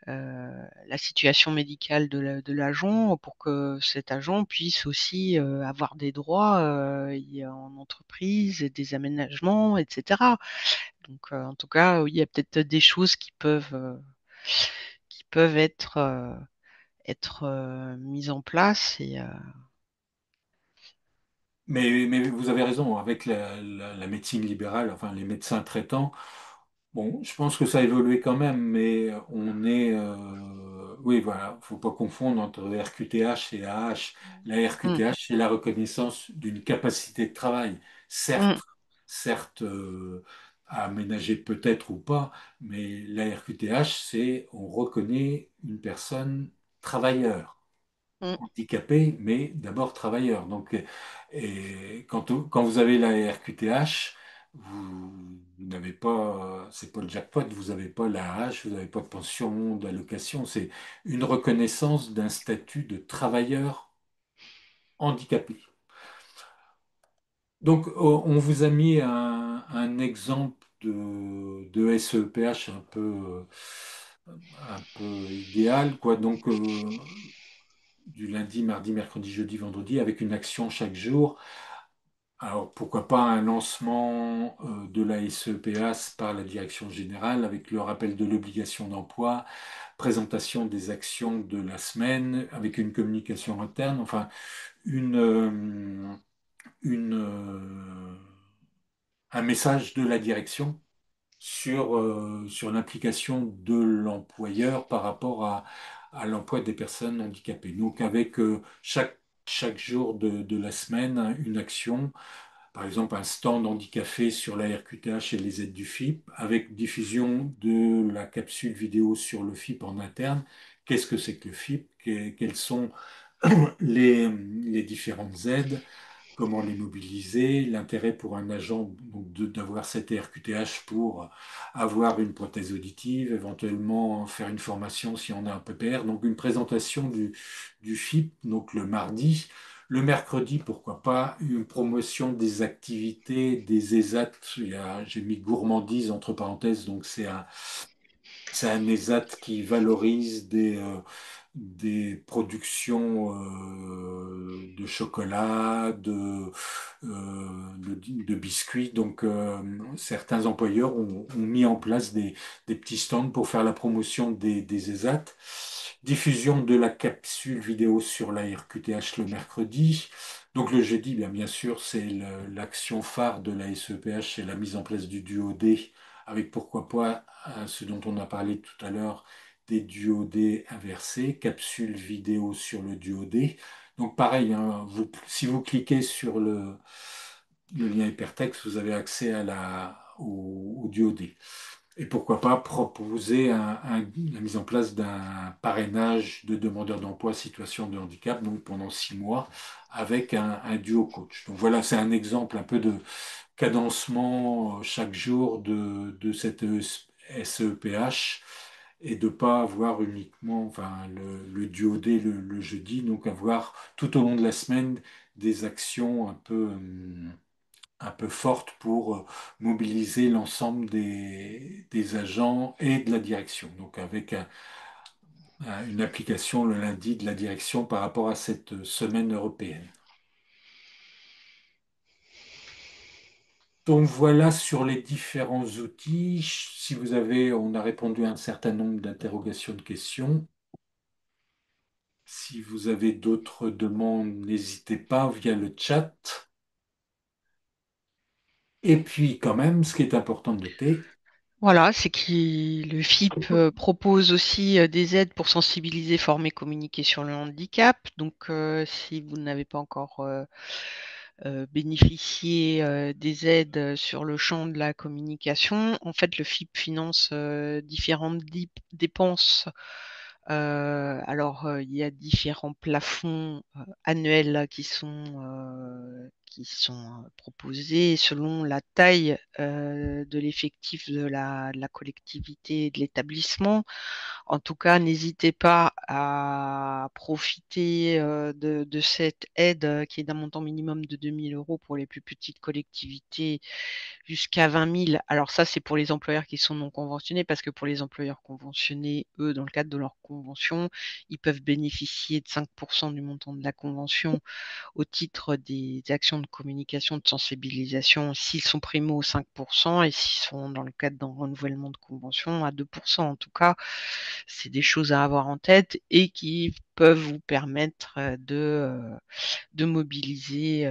la situation médicale de l'agent pour que cet agent puisse aussi avoir des droits en entreprise, et des aménagements, etc. Donc, en tout cas, oui, il y a peut-être des choses qui peuvent être mises en place mais vous avez raison, avec la médecine libérale, enfin les médecins traitants. Bon, je pense que ça a évolué quand même, mais on est... oui, voilà, faut pas confondre entre RQTH et AH. La Mm, RQTH, c'est la reconnaissance d'une capacité de travail. mm, Certes à aménager peut-être ou pas, mais la RQTH, c'est on reconnaît une personne travailleur mm, handicapé, mais d'abord travailleur. Donc, et quand vous avez la RQTH, vous n'avez pas, c'est pas le jackpot, vous n'avez pas la hache, vous n'avez pas de pension, d'allocation. C'est une reconnaissance d'un statut de travailleur handicapé. Donc, on vous a mis un exemple de SEPH un peu idéal, quoi. Donc, du lundi, mardi, mercredi, jeudi, vendredi, avec une action chaque jour. Alors, pourquoi pas un lancement de la SEPAS par la direction générale avec le rappel de l'obligation d'emploi, présentation des actions de la semaine avec une communication interne, enfin, une, euh, un message de la direction sur l'implication de l'employeur par rapport à l'emploi des personnes handicapées. Donc, avec chaque jour de la semaine, une action. Par exemple, un stand handicapé sur la RQTH et les aides du FIP, avec diffusion de la capsule vidéo sur le FIP en interne. Qu'est-ce que c'est que le FIP? Quelles sont les différentes aides? Comment les mobiliser? L'intérêt pour un agent donc, d'avoir cette RQTH pour avoir une prothèse auditive, éventuellement faire une formation si on a un PPR. Donc une présentation du FIP, donc le mardi. Le mercredi, pourquoi pas, une promotion des activités, des ESAT. J'ai mis gourmandise entre parenthèses, donc c'est un ESAT qui valorise des productions de chocolat, de biscuits. Donc, certains employeurs ont mis en place des petits stands pour faire la promotion des ESAT. Diffusion de la capsule vidéo sur la RQTH le mercredi. Donc, le jeudi, bien sûr, c'est l'action phare de la SEPH, c'est la mise en place du duo D avec pourquoi pas ce dont on a parlé tout à l'heure des duodés inversés, capsule vidéo sur le duodé. Donc pareil, hein, si vous cliquez sur le lien hypertexte, vous avez accès au duodé. Et pourquoi pas proposer la mise en place d'un parrainage de demandeurs d'emploi situation de handicap, donc pendant 6 mois, avec un duo coach. Donc voilà, c'est un exemple un peu de cadencement chaque jour de cette SEPH et de pas avoir uniquement enfin, le duo D le jeudi, donc avoir tout au long de la semaine des actions un peu forte pour mobiliser l'ensemble des agents et de la direction. Donc avec une application le lundi de la direction par rapport à cette semaine européenne. Donc voilà sur les différents outils. Si vous avez, on a répondu à un certain nombre d'interrogations, de questions. Si vous avez d'autres demandes, n'hésitez pas via le chat. Et puis quand même, ce qui est important de noter, Voilà, c'est que le FIP propose aussi des aides pour sensibiliser, former, communiquer sur le handicap. Donc, si vous n'avez pas encore bénéficié des aides sur le champ de la communication, en fait, le FIP finance différentes dépenses. Il y a différents plafonds annuels qui sont proposés selon la taille de l'effectif de la collectivité et de l'établissement. En tout cas, n'hésitez pas à profiter de cette aide qui est d'un montant minimum de 2 000 € pour les plus petites collectivités jusqu'à 20 000. Alors ça, c'est pour les employeurs qui sont non conventionnés, parce que pour les employeurs conventionnés, eux, dans le cadre de leur convention, ils peuvent bénéficier de 5% du montant de la convention au titre des actions de communication, de sensibilisation, s'ils sont primo 5%, et s'ils sont dans le cadre d'un renouvellement de convention à 2%. En tout cas, c'est des choses à avoir en tête et qui peuvent vous permettre de mobiliser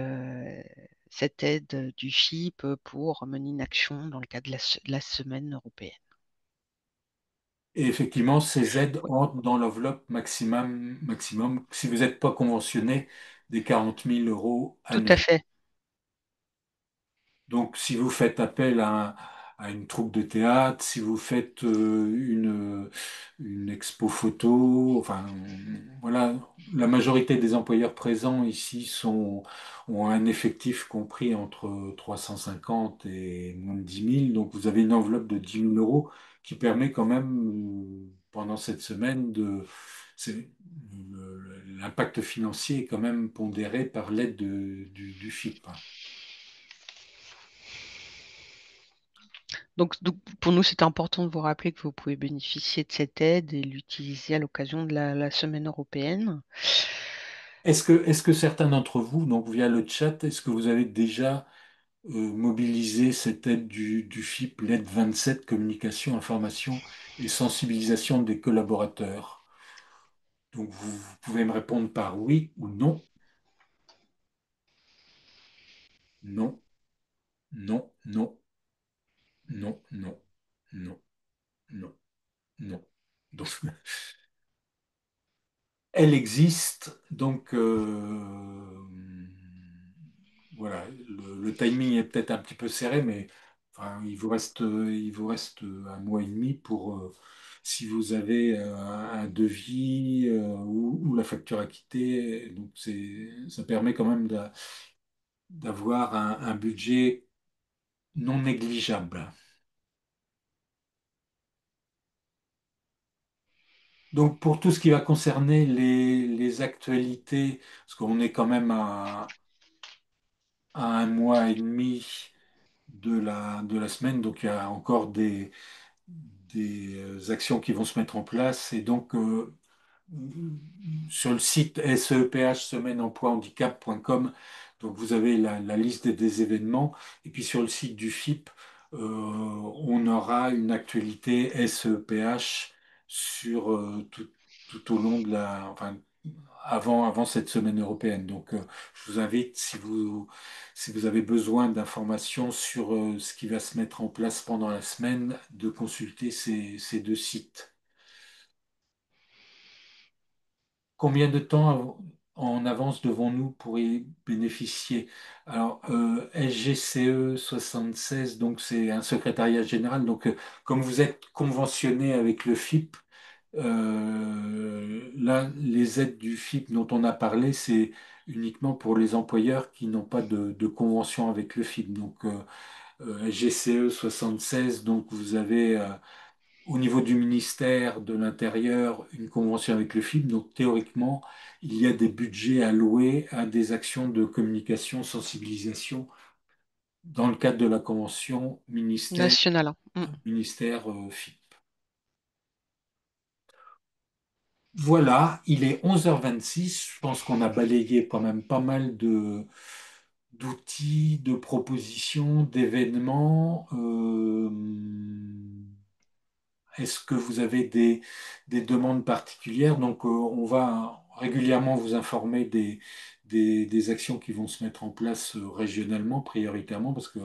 cette aide du FIP pour mener une action dans le cadre de la semaine européenne. et effectivement, ces aides Ouais, entrent dans l'enveloppe maximum, si vous n'êtes pas conventionné, des 40 000 € tout à annuels. fait. Donc, si vous faites appel à une troupe de théâtre, si vous faites une expo photo, enfin, voilà, la majorité des employeurs présents ici ont un effectif compris entre 350 et moins de 10 000. Donc, vous avez une enveloppe de 10 000 € qui permet quand même, pendant cette semaine, l'impact financier est quand même pondéré par l'aide du FIP. Donc, pour nous, c'est important de vous rappeler que vous pouvez bénéficier de cette aide et l'utiliser à l'occasion de la semaine européenne. Est-ce que certains d'entre vous, donc via le chat, est-ce que vous avez déjà mobilisé cette aide du FIP, l'aide 27, communication, information et sensibilisation des collaborateurs? Donc vous pouvez me répondre par oui ou non, non, non, non, non, non, non, non, non. Donc elle existe, donc voilà, le timing est peut-être un petit peu serré, mais enfin, il vous reste un mois et demi pour, si vous avez un devis ou la facture acquittée, donc ça permet quand même d'avoir un budget non négligeable. Donc pour tout ce qui va concerner les actualités, parce qu'on est quand même à un mois et demi de la semaine, donc il y a encore des actions qui vont se mettre en place. Et donc, sur le site SEPH, semaine-emploi-handicap.com, donc vous avez la liste des événements. Et puis sur le site du FIP, on aura une actualité SEPH sur tout au long enfin, avant cette semaine européenne. Donc, je vous invite, si vous avez besoin d'informations sur ce qui va se mettre en place pendant la semaine, de consulter ces deux sites. Combien de temps en avance devant nous pour y bénéficier. Alors, SGCE 76, donc c'est un secrétariat général. Donc, comme vous êtes conventionné avec le FIP, là, les aides du FIP dont on a parlé, c'est uniquement pour les employeurs qui n'ont pas de convention avec le FIP. Donc, SGCE 76, donc vous avez au niveau du ministère de l'Intérieur une convention avec le FIP. Donc, théoriquement, il y a des budgets alloués à des actions de communication, sensibilisation dans le cadre de la convention ministère, national, hein. ministère FIP. Voilà, il est 11h26. Je pense qu'on a balayé quand même pas mal d'outils, de propositions, d'événements. Est-ce que vous avez des demandes particulières? Donc, on va régulièrement vous informer des actions qui vont se mettre en place régionalement, prioritairement, parce que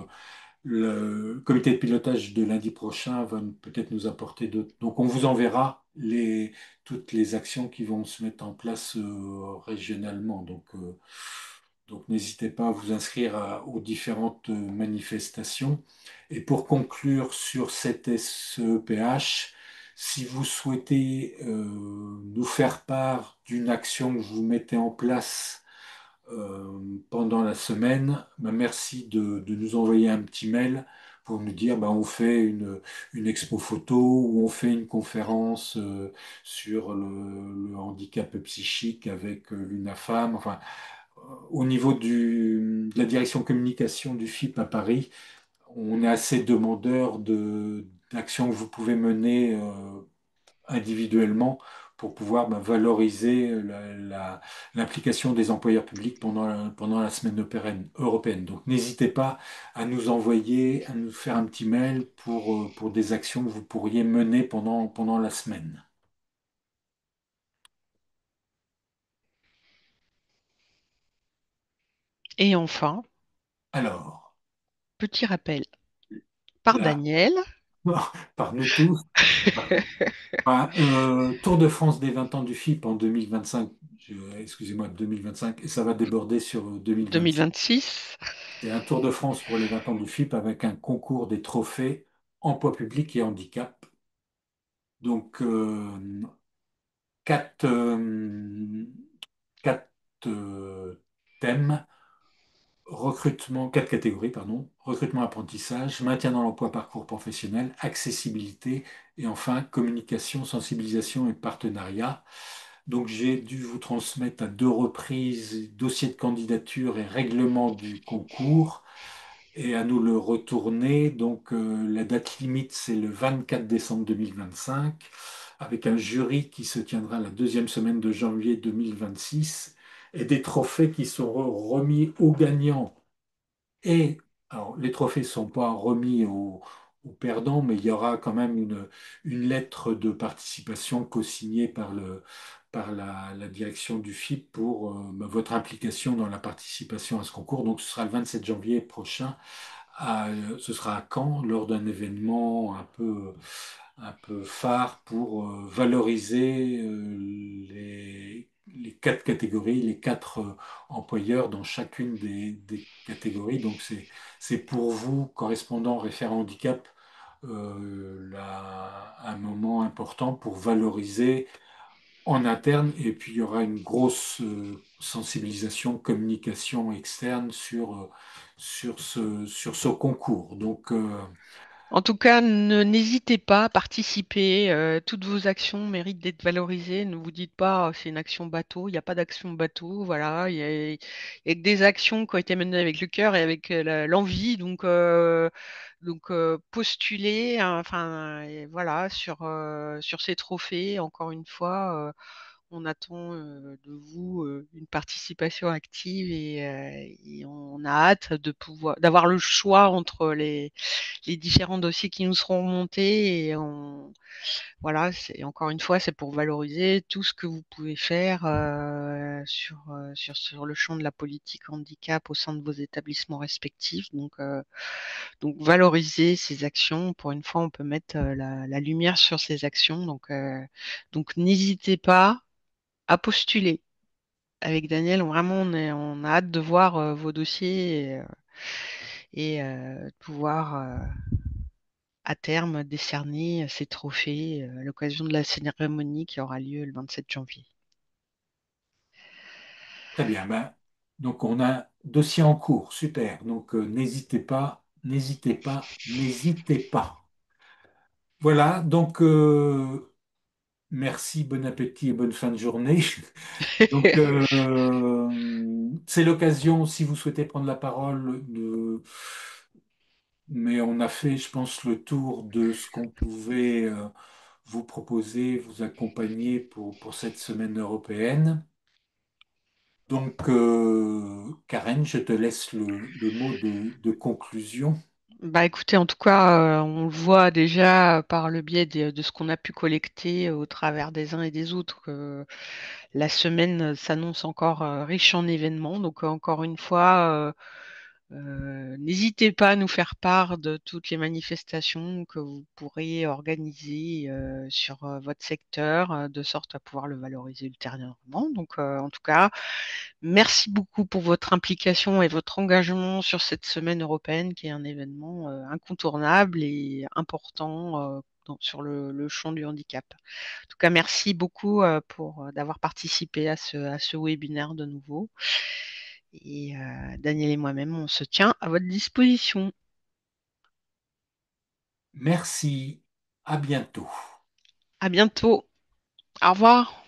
le comité de pilotage de lundi prochain va peut-être nous apporter d'autres. Donc, on vous enverra toutes les actions qui vont se mettre en place régionalement. Donc, n'hésitez pas à vous inscrire aux différentes manifestations. Et pour conclure sur cette SEPH, si vous souhaitez nous faire part d'une action que vous mettez en place pendant la semaine, ben merci de nous envoyer un petit mail pour nous dire ben on fait une expo photo ou on fait une conférence sur le handicap psychique avec l'UNAFAM. Enfin, au niveau de la direction communication du FIP à Paris, on est assez demandeur d'actions que vous pouvez mener individuellement pour pouvoir ben, valoriser l'implication des employeurs publics pendant la semaine européenne. Donc n'hésitez pas à nous envoyer, à nous faire un petit mail pour des actions que vous pourriez mener pendant la semaine. Et enfin, Alors, petit rappel par là, Daniel. par nous tous, Tour de France des 20 ans du FIP en 2025, excusez-moi, 2025, et ça va déborder sur 2026. 2026. C'est un Tour de France pour les 20 ans du FIP avec un concours des trophées emploi public et handicap. Donc, quatre, quatre thèmes, quatre catégories, pardon, recrutement, apprentissage, maintien dans l'emploi, parcours professionnel, accessibilité et enfin communication, sensibilisation et partenariat. Donc j'ai dû vous transmettre à deux reprises dossier de candidature et règlement du concours et à nous le retourner. Donc la date limite c'est le 24 décembre 2025 avec un jury qui se tiendra la deuxième semaine de janvier 2026 et des trophées qui seront remis aux gagnants et alors, les trophées ne sont pas remis aux perdants, mais il y aura quand même une lettre de participation co-signée par la direction du FIP pour bah, votre implication dans la participation à ce concours. Donc, ce sera le 27 janvier prochain. Ce sera à Caen lors d'un événement un peu phare pour valoriser les quatre catégories, les quatre employeurs dans chacune des catégories. Donc c'est pour vous, correspondant référent handicap, un moment important pour valoriser en interne. Et puis il y aura une grosse sensibilisation, communication externe sur ce concours. Donc En tout cas, n'hésitez pas à participer. Toutes vos actions méritent d'être valorisées. Ne vous dites pas, c'est une action bateau. Il n'y a pas d'action bateau. Voilà, il y a que des actions qui ont été menées avec le cœur et avec l'envie. Donc, postulez, hein, enfin, et voilà, sur ces trophées. Encore une fois, on attend de vous une participation active et on a hâte d'avoir le choix entre les différents dossiers qui nous seront remontés voilà, encore une fois, c'est pour valoriser tout ce que vous pouvez faire sur le champ de la politique handicap au sein de vos établissements respectifs. Donc valoriser ces actions. Pour une fois, on peut mettre la lumière sur ces actions. Donc n'hésitez pas à postuler. avec Daniel, vraiment, on a hâte de voir vos dossiers de pouvoir à terme décerner ces trophées à l'occasion de la cérémonie qui aura lieu le 27 janvier. Très bien. Ben, donc, on a un dossier en cours. Super. Donc, n'hésitez pas, n'hésitez pas, n'hésitez pas. Voilà. Donc, merci, bon appétit et bonne fin de journée. Donc, c'est l'occasion, si vous souhaitez prendre la parole, mais on a fait, je pense, le tour de ce qu'on pouvait vous proposer, vous accompagner pour cette semaine européenne. Donc, Karen, je te laisse le mot de conclusion. Bah écoutez, en tout cas, on le voit déjà par le biais de ce qu'on a pu collecter au travers des uns et des autres, que la semaine s'annonce encore riche en événements. Donc encore une fois, n'hésitez pas à nous faire part de toutes les manifestations que vous pourrez organiser sur votre secteur, de sorte à pouvoir le valoriser ultérieurement. Donc en tout cas, merci beaucoup pour votre implication et votre engagement sur cette semaine européenne qui est un événement incontournable et important sur le champ du handicap. En tout cas, merci beaucoup pour d'avoir participé à ce webinaire de nouveau. Et Daniel et moi-même, on se tient à votre disposition. Merci, à bientôt. À bientôt. Au revoir.